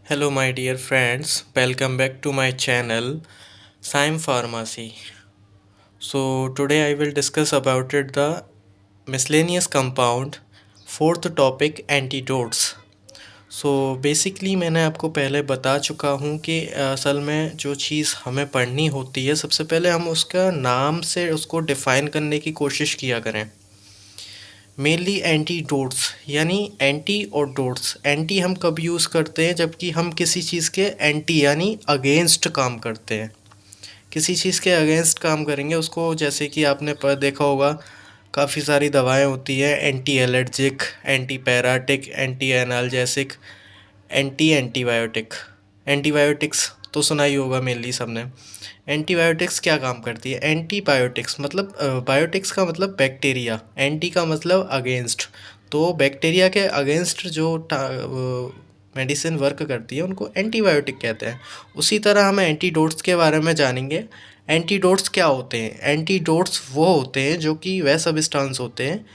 Hello, my dear friends. Welcome back to my channel, Sime Pharmacy. So today I will discuss about it the miscellaneous compound. Fourth topic antidotes. So basically मैंने आपको पहले बता चुका हूँ कि असल में जो चीज़ हमें पढ़नी होती है सबसे पहले हम उसका नाम से उसको डिफ़ाइन करने की कोशिश किया करें। मेनली एंटीडोट्स यानी एंटी और डोट्स। एंटी हम कब यूज़ करते हैं जबकि हम किसी चीज़ के एंटी यानी अगेंस्ट काम करते हैं। किसी चीज़ के अगेंस्ट काम करेंगे उसको, जैसे कि आपने देखा होगा काफ़ी सारी दवाएं होती हैं, anti allergic, anti pyretic, anti analgesic, anti antibiotic. Antibiotics तो सुना ही होगा मेनली सबने। एंटीबायोटिक्स क्या काम करती है? एंटीबायोटिक्स मतलब बायोटिक्स का मतलब बैक्टीरिया, एंटी का मतलब अगेंस्ट। तो बैक्टीरिया के अगेंस्ट जो मेडिसिन वर्क करती है उनको एंटीबायोटिक कहते हैं। उसी तरह हम एंटीडोट्स के बारे में जानेंगे। एंटीडोट्स क्या होते हैं? एंटीडोट्स वो होते हैं जो कि वह सब्सटेंस होते हैं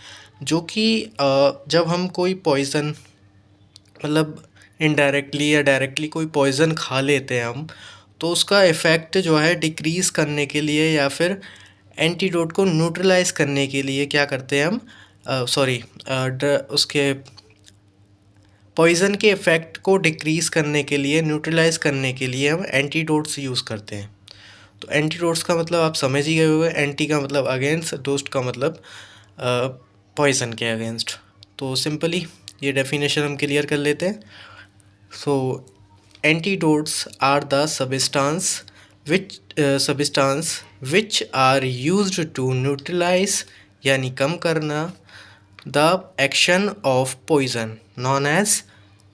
जो कि जब हम कोई पॉइज़न मतलब इनडायरेक्टली या डायरेक्टली कोई पॉइज़न खा लेते हैं हम, तो उसका इफ़ेक्ट जो है डिक्रीज़ करने के लिए या फिर एंटीडोट को न्यूट्रलाइज़ करने के लिए क्या करते हैं हम, उसके पॉइज़न के इफ़ेक्ट को डिक्रीज़ करने के लिए, न्यूट्रलाइज़ करने के लिए हम एंटीडोट्स यूज़ करते हैं। तो एंटीडोट्स का मतलब आप समझ ही गए होंगे। एंटी का मतलब अगेंस्ट, डोस्ट का मतलब पॉइज़न के अगेंस्ट। तो सिंपली ये डेफिनेशन हम क्लियर कर लेते हैं। So antidotes are the substance which are used to neutralize यानी कम करना the action of poison known as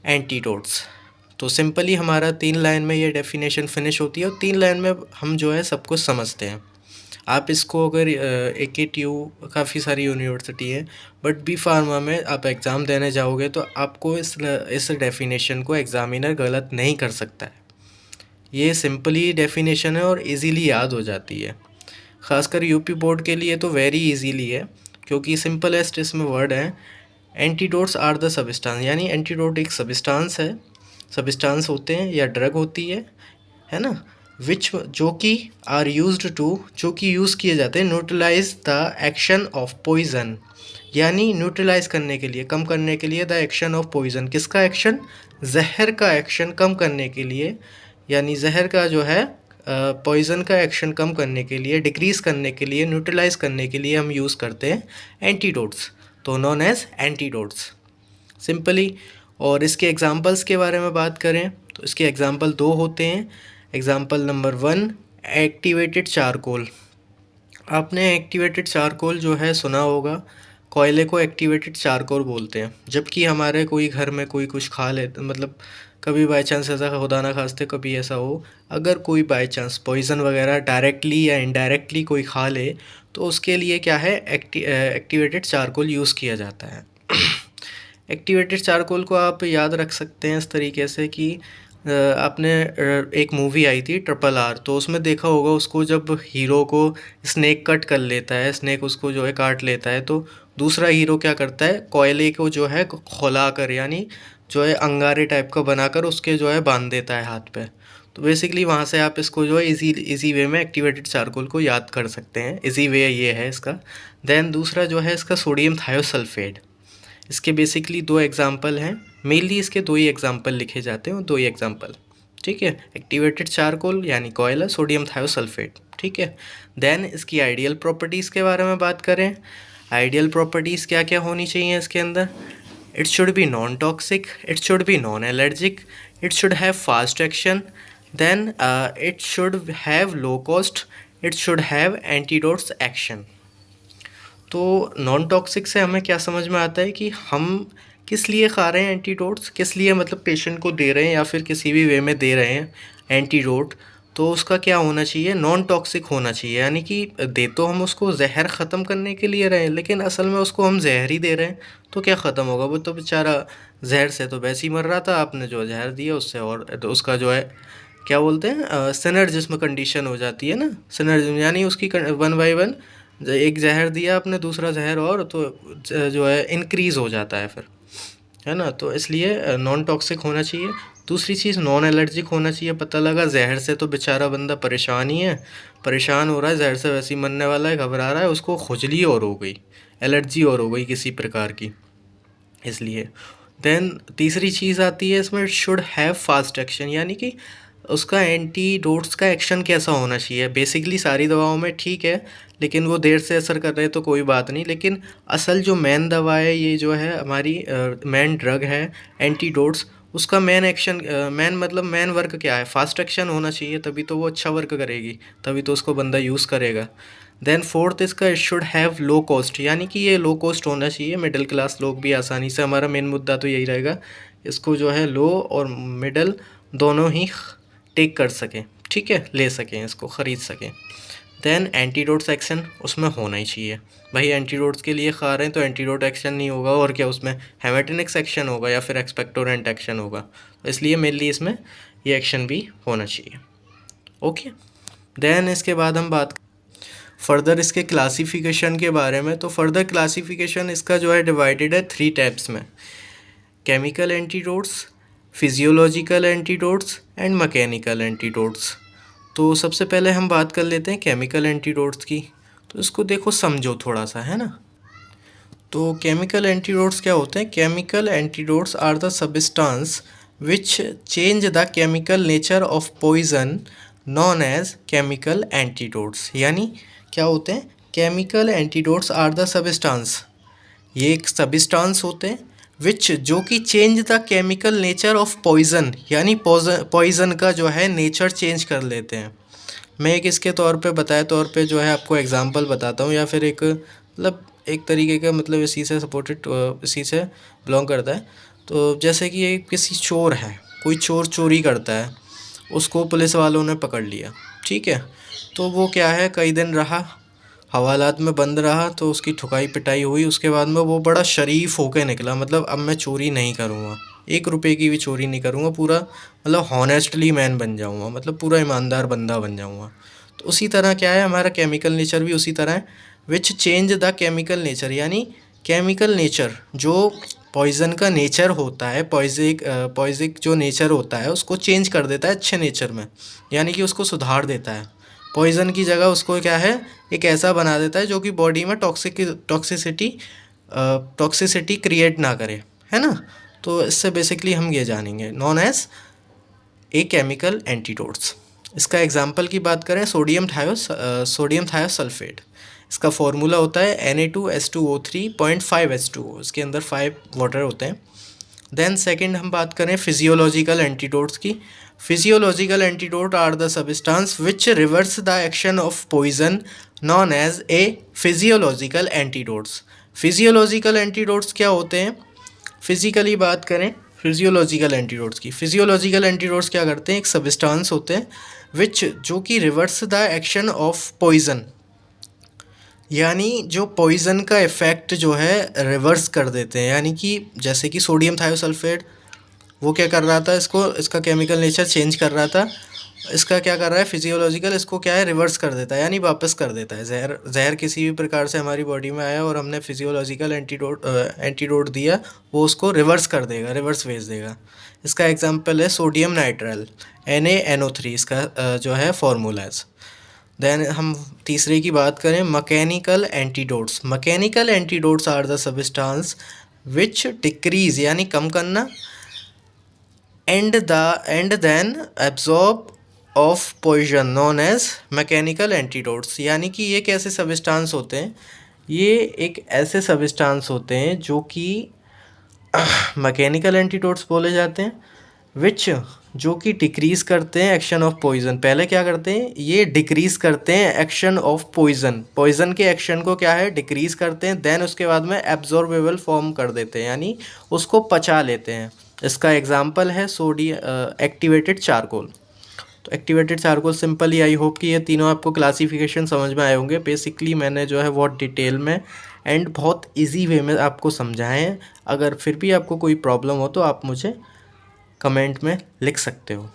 antidotes. तो सिंपली हमारा 3 लाइन में ये डेफिनेशन फिनिश होती है और 3 लाइन में हम जो है सब कुछ समझते हैं। आप इसको अगर AKTU काफ़ी सारी यूनिवर्सिटी है, बट बी फार्मा में आप एग्ज़ाम देने जाओगे तो आपको इस डेफिनेशन को एग्ज़ामिनर गलत नहीं कर सकता है। ये सिंपली डेफिनेशन है और इजीली याद हो जाती है। ख़ासकर यूपी बोर्ड के लिए तो वेरी इजीली है, क्योंकि सिंपलेस्ट इसमें वर्ड है। एंटीडोट्स आर द सब्सटेंस यानी एंटीडोट एक सब्सटेंस है, सब्सटेंस होते हैं या ड्रग होती है ना, विच जो कि आर यूज्ड टू जो कि यूज़ किए जाते हैं neutralize the action of poison यानी न्यूट्रलाइज करने के लिए, कम करने के लिए द एक्शन ऑफ पॉइज़न। किसका एक्शन? जहर का एक्शन कम करने के लिए, यानी जहर का जो है पॉइज़न का एक्शन कम करने के लिए, डिक्रीज़ करने के लिए, न्यूट्रलाइज करने के लिए हम यूज़ करते हैं एंटीडोट्स, तो नॉन एज एंटीडोट्स सिंपली। और इसके एग्जांपल्स के बारे में बात करें तो इसके एग्जांपल 2 होते हैं। Example number 1 activated charcoal. आपने एक्टिवेटेड चारकोल जो है सुना होगा, कोयले को एक्टिवेटेड चारकोल बोलते हैं। जबकि हमारे कोई घर में कोई कुछ खा ले, मतलब कभी बाई चांस ऐसा, खुदा ना खास्ते कभी ऐसा हो, अगर कोई बाई चांस पॉइज़न वगैरह डायरेक्टली या इनडायरेक्टली कोई खा ले तो उसके लिए क्या है, एक्टिवेटेड चारकोल यूज़ किया जाता है। एक्टिवेटेड चारकोल को आप याद रख सकते हैं इस तरीके से कि आपने एक मूवी आई थी RRR, तो उसमें देखा होगा उसको जब हीरो को स्नेक कट कर लेता है, स्नेक उसको जो है काट लेता है, तो दूसरा हीरो क्या करता है, कोयले को जो है खोला कर यानी जो है अंगारे टाइप का बनाकर उसके जो है बांध देता है हाथ पे। तो बेसिकली वहाँ से आप इसको जो है इजी वे में एक्टिवेटेड चारकोल को याद कर सकते हैं। इजी वे ये है इसका। देन दूसरा जो है इसका सोडियम थायोसल्फेट। इसके बेसिकली 2 एग्जाम्पल हैं, मेनली इसके 2 ही एग्जाम्पल लिखे जाते हैं और 2 ही एग्जाम्पल, ठीक है। एक्टिवेटेड चारकोल यानी कोयला, सोडियम थायोसल्फेट, ठीक है। देन इसकी आइडियल प्रॉपर्टीज़ के बारे में बात करें। आइडियल प्रॉपर्टीज़ क्या क्या होनी चाहिए इसके अंदर? It should be non toxic, it should be non allergic, it should have fast action, then it should have low cost, it should have antidotes action. तो नॉन टॉक्सिक से हमें क्या समझ में आता है कि हम किस लिए खा रहे हैं एंटीडोट्स, किस लिए मतलब पेशेंट को दे रहे हैं या फिर किसी भी वे में दे रहे हैं एंटीडोट, तो उसका क्या होना चाहिए, नॉन टॉक्सिक होना चाहिए। यानी कि दे तो हम उसको जहर ख़त्म करने के लिए रहे हैं, लेकिन असल में उसको हम जहर ही दे रहे हैं, तो क्या ख़त्म होगा? वो तो बेचारा जहर से तो वैसे ही मर रहा था, आपने जो जहर दिया उससे और तो उसका जो है क्या बोलते हैं, सिनर्जिज्म कंडीशन हो जाती है ना। सिनर्जिज्म यानी उसकी 1 बाई 1 एक जहर दिया आपने, दूसरा जहर और तो जो है इंक्रीज़ हो जाता है फिर, है ना। तो इसलिए नॉन टॉक्सिक होना चाहिए। दूसरी चीज़ नॉन एलर्जिक होना चाहिए। पता लगा जहर से तो बेचारा बंदा परेशान ही है, परेशान हो रहा है, जहर से वैसे ही मरने वाला है, घबरा रहा है, उसको खुजली और हो गई, एलर्जी और हो गई किसी प्रकार की, इसलिए। देन तीसरी चीज़ आती है इसमें, शुड हैव फास्ट एक्शन, यानी कि उसका एंटीडोट्स का एक्शन कैसा होना चाहिए। बेसिकली सारी दवाओं में ठीक है, लेकिन वो देर से असर कर रहे हैं तो कोई बात नहीं, लेकिन असल जो मेन दवा है, ये जो है हमारी मेन ड्रग है एंटीडोट्स, उसका मेन एक्शन, मेन मतलब मेन वर्क क्या है, फास्ट एक्शन होना चाहिए, तभी तो वो अच्छा वर्क करेगी, तभी तो उसको बंदा यूज़ करेगा। देन फोर्थ इसका, it should have low cost, यानी कि ये लो कॉस्ट होना चाहिए, मिडिल क्लास लोग भी आसानी से, हमारा मेन मुद्दा तो यही रहेगा, इसको जो है लो और मिडल दोनों ही टेक कर सकें, ठीक है, ले सकें, इसको ख़रीद सकें। देन एंटीडोट्स एक्शन उसमें होना ही चाहिए। भाई एंटीडोट्स के लिए खा रहे हैं तो एंटीडोट एक्शन नहीं होगा और क्या, उसमें हेमेटिनिक्स एक्शन होगा या फिर एक्सपेक्टोरेंट एक्शन होगा, तो इसलिए मेनली इसमें ये एक्शन भी होना चाहिए। ओके, देन इसके बाद हम बात फर्दर इसके क्लासिफिकेशन के बारे में। तो फर्दर क्लासिफिकेशन इसका जो है डिवाइडेड है 3 टाइप्स में, chemical antidotes, physiological antidotes and mechanical antidotes. तो सबसे पहले हम बात कर लेते हैं केमिकल एंटीडोट्स की। तो इसको देखो, समझो थोड़ा सा, है ना। तो केमिकल एंटीडोट्स क्या होते हैं? Chemical antidotes are the substance which change the chemical nature of poison known as chemical antidotes. यानी क्या होते हैं? Chemical antidotes are the substance, ये एक सब्सटेंस होते हैं विच, जो कि change the chemical nature of poison, यानी पॉइजन का जो है नेचर चेंज कर लेते हैं। मैं एक इसके तौर पे बताए तौर पे जो है आपको एग्जांपल बताता हूँ, या फिर एक मतलब एक तरीके का, मतलब इसी से सपोर्टेड, इसी से बिलोंग करता है। तो जैसे कि एक किसी चोर है, कोई चोर चोरी करता है, उसको पुलिस वालों ने पकड़ लिया, ठीक है। तो वो क्या है, कई दिन रहा, हवालात में बंद रहा, तो उसकी ठुकाई पिटाई हुई, उसके बाद में वो बड़ा शरीफ होके निकला, मतलब अब मैं चोरी नहीं करूँगा, 1 रुपये की भी चोरी नहीं करूँगा, पूरा मतलब हॉनेस्टली मैन बन जाऊँगा, मतलब पूरा ईमानदार बंदा बन जाऊँगा। तो उसी तरह क्या है, हमारा केमिकल नेचर भी उसी तरह है, विच चेंज द केमिकल नेचर, यानी केमिकल नेचर जो पॉइज़न का नेचर होता है, पॉइजिक जो नेचर होता है उसको चेंज कर देता है अच्छे नेचर में, यानी कि उसको सुधार देता है। पॉइज़न की जगह उसको क्या है, एक ऐसा बना देता है जो कि बॉडी में टॉक्सिसिटी क्रिएट ना करे, है ना। तो इससे बेसिकली हम ये जानेंगे, known as a chemical antidotes. इसका एग्जांपल की बात करें, सोडियम थायोसल्फेट, इसका फॉर्मूला होता है Na2S2O3.5H2O, इसके अंदर 5 वाटर होते हैं। देन सेकंड हम बात करें फिजियोलॉजिकल एंटीडोट्स की। Physiological antidote are the substance which reverse the action of poison known as a physiological antidotes. Physiological antidotes क्या होते हैं? फिजिकली बात करें फिजियोलॉजिकल एंटीडोट्स की, फिजियोलॉजिकल एंटीडोट्स क्या करते हैं, एक सब्सटेंस होते हैं विच, जो कि reverse the action of poison, यानी जो पॉइज़न का इफ़ेक्ट जो है रिवर्स कर देते हैं। यानी कि जैसे कि सोडियम थायोसल्फेट, वो क्या कर रहा था, इसका केमिकल नेचर चेंज कर रहा था, इसका क्या कर रहा है फिजियोलॉजिकल, इसको क्या है रिवर्स कर देता है, यानी वापस कर देता है। जहर किसी भी प्रकार से हमारी बॉडी में आया और हमने फिजियोलॉजिकल एंटीडोट दिया, वो उसको रिवर्स कर देगा, रिवर्स भेज देगा। इसका एग्जांपल है सोडियम नाइट्राइल, NaNO3, इसका जो है फॉर्मूला है। देन हम तीसरे की बात करें, mechanical antidotes. Mechanical antidotes are the substance which decrease, यानी कम करना, and then absorb of poison known as mechanical antidotes. यानी कि ये कैसे सब्सटेंस होते हैं? ये एक ऐसे सब्सटेंस होते हैं जो कि मैकेनिकल एंटीडोट्स बोले जाते हैं, विच, जो कि डिक्रीज़ करते हैं एक्शन ऑफ पॉइजन। पहले क्या करते हैं, ये डिक्रीज़ करते हैं एक्शन ऑफ पॉइजन के एक्शन को क्या है, डिक्रीज़ करते हैं। देन उसके बाद में एब्जॉर्बेबल फॉर्म कर देते हैं, यानी उसको पचा लेते हैं। इसका एग्जांपल है एक्टिवेटेड चारकोल। तो activated charcoal simply, I hope कि ये तीनों आपको क्लासिफिकेशन समझ में आए होंगे। बेसिकली मैंने जो है बहुत डिटेल में एंड बहुत इजी वे में आपको समझाए हैं। अगर फिर भी आपको कोई प्रॉब्लम हो तो आप मुझे कमेंट में लिख सकते हो,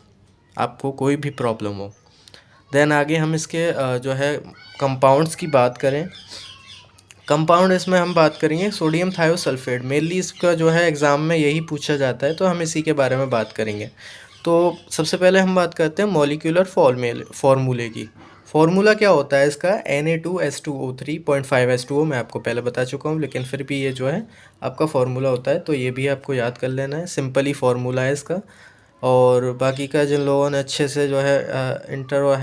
आपको कोई भी प्रॉब्लम हो। देन आगे हम इसके जो है कंपाउंड्स की बात करें, कंपाउंड इसमें हम बात करेंगे सोडियम थायोसल्फेट, मेनली इसका जो है एग्ज़ाम में यही पूछा जाता है, तो हम इसी के बारे में बात करेंगे। तो सबसे पहले हम बात करते हैं मॉलिक्यूलर फार्मूले की। फार्मूला क्या होता है इसका, Na2S2O3.5H2O, मैं आपको पहले बता चुका हूँ, लेकिन फिर भी ये जो है आपका फार्मूला होता है, तो ये भी आपको याद कर लेना है, सिंपल ही फार्मूला है इसका। और बाकी का जिन लोगों ने अच्छे से जो है इंटर और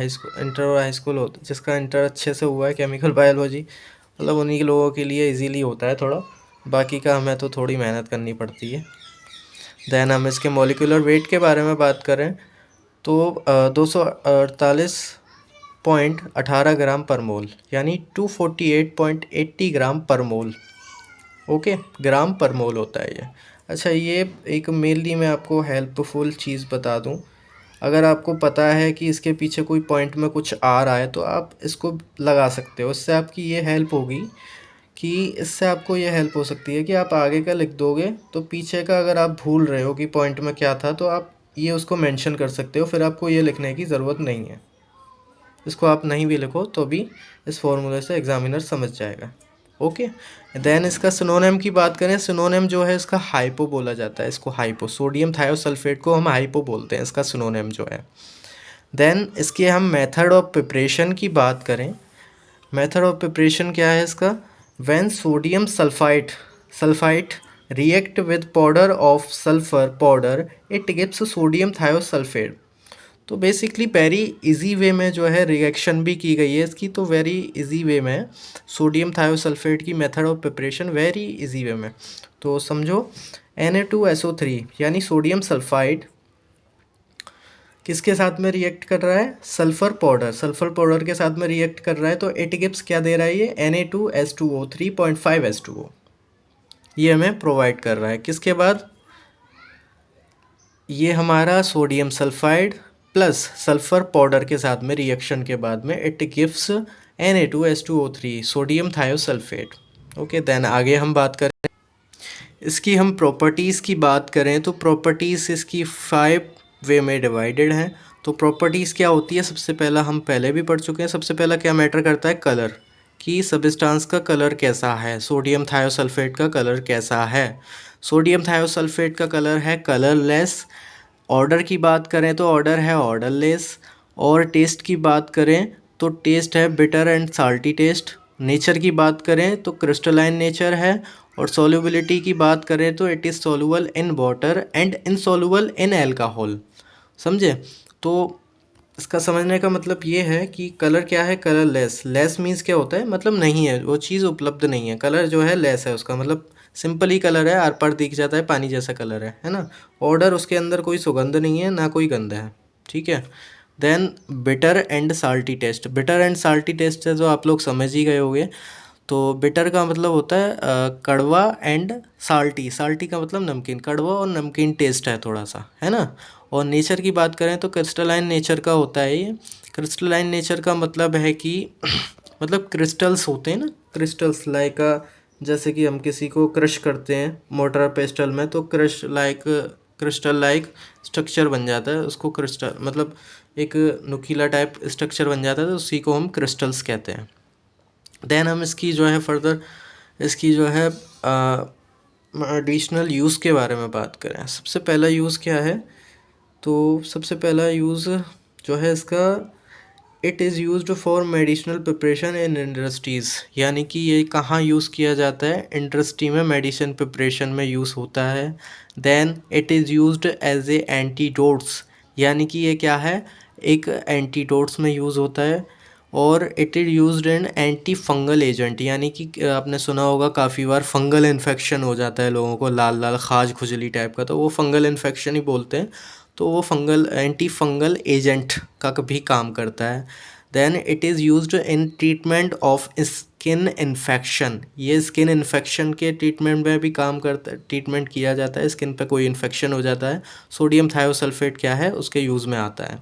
हाई स्कूल हो, जिसका इंटर अच्छे से हुआ है केमिकल बायोलॉजी, मतलब उन्हीं के लोगों के लिए इजीली होता है थोड़ा, बाकी का हमें तो थोड़ी मेहनत करनी पड़ती है। देन हम इसके मॉलिक्यूलर वेट के बारे में बात करें तो 248.18 ग्राम पर मोल, यानी 248.80 ग्राम पर मोल। ओके, ग्राम पर मोल होता है ये। अच्छा, ये एक मेनली मैं आपको हेल्पफुल चीज़ बता दूं, अगर आपको पता है कि इसके पीछे कोई पॉइंट में कुछ आ रहा है तो आप इसको लगा सकते हो, इससे आपकी ये हेल्प होगी कि इससे आपको ये हेल्प हो सकती है कि आप आगे का लिख दोगे तो पीछे का अगर आप भूल रहे हो कि पॉइंट में क्या था तो आप ये उसको मेंशन कर सकते हो, फिर आपको ये लिखने की ज़रूरत नहीं है। इसको आप नहीं भी लिखो तो भी इस फॉर्मूले से एग्जामिनर समझ जाएगा। ओके, देन इसका सिनोनिम की बात करें, सिनोनिम जो है इसका हाइपो बोला जाता है, इसको हाइपो, सोडियम थायोसल्फेट को हम हाइपो बोलते हैं, इसका सिनोनिम जो है। देन इसके हम मेथड ऑफ प्रिपरेशन की बात करें, मेथड ऑफ प्रिपरेशन क्या है इसका, when sodium sulphite react with powder of sulphur powder it gives sodium thiosulphate. तो बेसिकली वेरी इजी वे में जो है रिएक्शन भी की गई है इसकी, तो वेरी इजी वे में सोडियम थायोसल्फेट की method of preparation very easy way में। तो समझो Na2SO3 यानी सोडियम सल्फाइड किसके साथ में रिएक्ट कर रहा है, सल्फर पाउडर के साथ में रिएक्ट कर रहा है, तो इट गिव्स क्या दे रहा है ये, Na2S2O3.5H2O, ये हमें प्रोवाइड कर रहा है। किसके बाद, ये हमारा sodium sulphide plus sulphur powder के साथ में रिएक्शन के बाद में it gives Na2S2O3 sodium thiosulphate. Okay, then आगे हम बात करें इसकी, हम प्रॉपर्टीज़ की बात करें तो प्रॉपर्टीज़ इसकी 5 वे में डिवाइडेड हैं। तो प्रॉपर्टीज़ क्या होती है, सबसे पहला हम पहले भी पढ़ चुके हैं, सबसे पहला क्या मैटर करता है, कलर, कि सब्सटेंस का कलर कैसा है, सोडियम थायोसल्फेट का कलर कैसा है। सोडियम थायोसल्फेट का कलर है कलरलेस। ऑर्डर की बात करें तो ऑर्डर है ऑर्डरलेस। और टेस्ट की बात करें तो टेस्ट है bitter and salty taste. Nature की बात करें तो क्रिस्टलाइन नेचर है। और सॉल्युबिलिटी की बात करें तो it is soluble in water and insoluble in alcohol. समझे, तो इसका समझने का मतलब ये है कि कलर क्या है, कलरलेस। लेस मीन्स क्या होता है, मतलब नहीं है, वो चीज़ उपलब्ध नहीं है। कलर जो है लेस है, उसका मतलब सिंपल ही कलर है, आर पार दिख जाता है, पानी जैसा कलर है ना। ऑर्डर, उसके अंदर कोई सुगंध नहीं है ना कोई गंध है, ठीक है। Then bitter and salty taste, bitter and salty taste है जो आप लोग समझ ही गए होंगे। तो बिटर का मतलब होता है कड़वा एंड साल्टी, साल्टी का मतलब नमकीन, कड़वा और नमकीन टेस्ट है थोड़ा सा, है ना। और नेचर की बात करें तो क्रिस्टलाइन नेचर का होता है ये। क्रिस्टलाइन नेचर का मतलब है कि मतलब क्रिस्टल्स होते हैं ना, क्रिस्टल्स लाइक जैसे कि हम किसी को क्रश करते हैं मोटर पेस्टल में, तो क्रिस्टल लाइक स्ट्रक्चर बन जाता है, उसको क्रिस्टल मतलब एक नुकीला टाइप स्ट्रक्चर बन जाता है, तो उसी को हम क्रिस्टल्स कहते हैं। देन हम इसकी जो है फर्दर इसकी जो है एडिशनल यूज़ के बारे में बात करें। सबसे पहला यूज़ क्या है, तो सबसे पहला यूज़ जो है इसका, it is used for medicinal preparation in industries, यानी कि ये कहाँ यूज़ किया जाता है, इंडस्ट्री में मेडिसिन प्रिपरेशन में यूज़ होता है। Then it is used as a antidotes, यानी कि ये क्या है, एक एंटीडोट्स में यूज़ होता है। और it is used in anti fungal agent, यानी कि आपने सुना होगा काफ़ी बार फंगल इन्फेक्शन हो जाता है लोगों को, लाल लाल खाज खुजली टाइप का, तो वो फंगल इन्फेक्शन ही बोलते हैं, तो वो फंगल एंटी फंगल एजेंट का भी काम करता है। Then it is used in treatment of skin infection, ये स्किन इन्फेक्शन के ट्रीटमेंट में भी काम करता है, ट्रीटमेंट किया जाता है, स्किन पे कोई इन्फेक्शन हो जाता है, सोडियम थायोसल्फेट क्या है उसके यूज़ में आता है।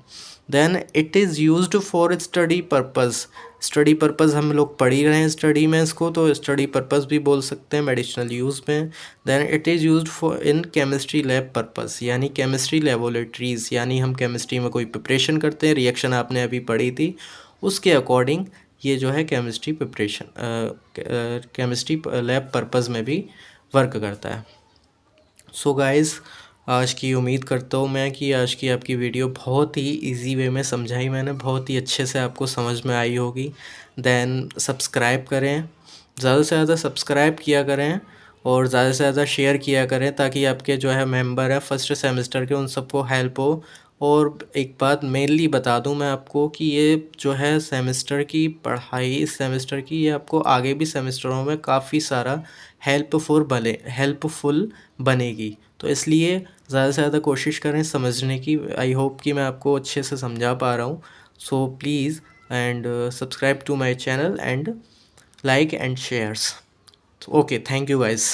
Then it is used for study purpose, study purpose हम लोग पढ़ ही रहे हैं स्टडी में इसको, तो स्टडी पर्पज़ भी बोल सकते हैं मेडिसिनल यूज़ में। Then it is used for in chemistry lab purpose, यानी केमिस्ट्री लेबोरेटरीज़, यानी हम केमिस्ट्री में कोई प्रिपरेशन करते हैं, रिएक्शन आपने अभी पढ़ी थी उसके अकॉर्डिंग ये जो है chemistry preparation chemistry lab purpose में भी वर्क करता है। सो गाइज़, आज की उम्मीद करता हूँ मैं कि आज की आपकी वीडियो बहुत ही इजी वे में समझाई मैंने, बहुत ही अच्छे से आपको समझ में आई होगी। देन सब्सक्राइब करें, ज़्यादा से ज़्यादा सब्सक्राइब किया करें और ज़्यादा से ज़्यादा शेयर किया करें ताकि आपके जो है मेंबर है फर्स्ट सेमेस्टर के, उन सबको हेल्प हो। और एक बात मेनली बता दूं मैं आपको कि ये जो है सेमेस्टर की पढ़ाई, इस सेमेस्टर की, ये आपको आगे भी सेमेस्टरों में काफ़ी सारा हेल्पफुल बनेगी। तो इसलिए ज़्यादा से ज़्यादा कोशिश करें समझने की। आई होप कि मैं आपको अच्छे से समझा पा रहा हूँ। So please and subscribe to my channel and like and shares. Okay, thank you guys.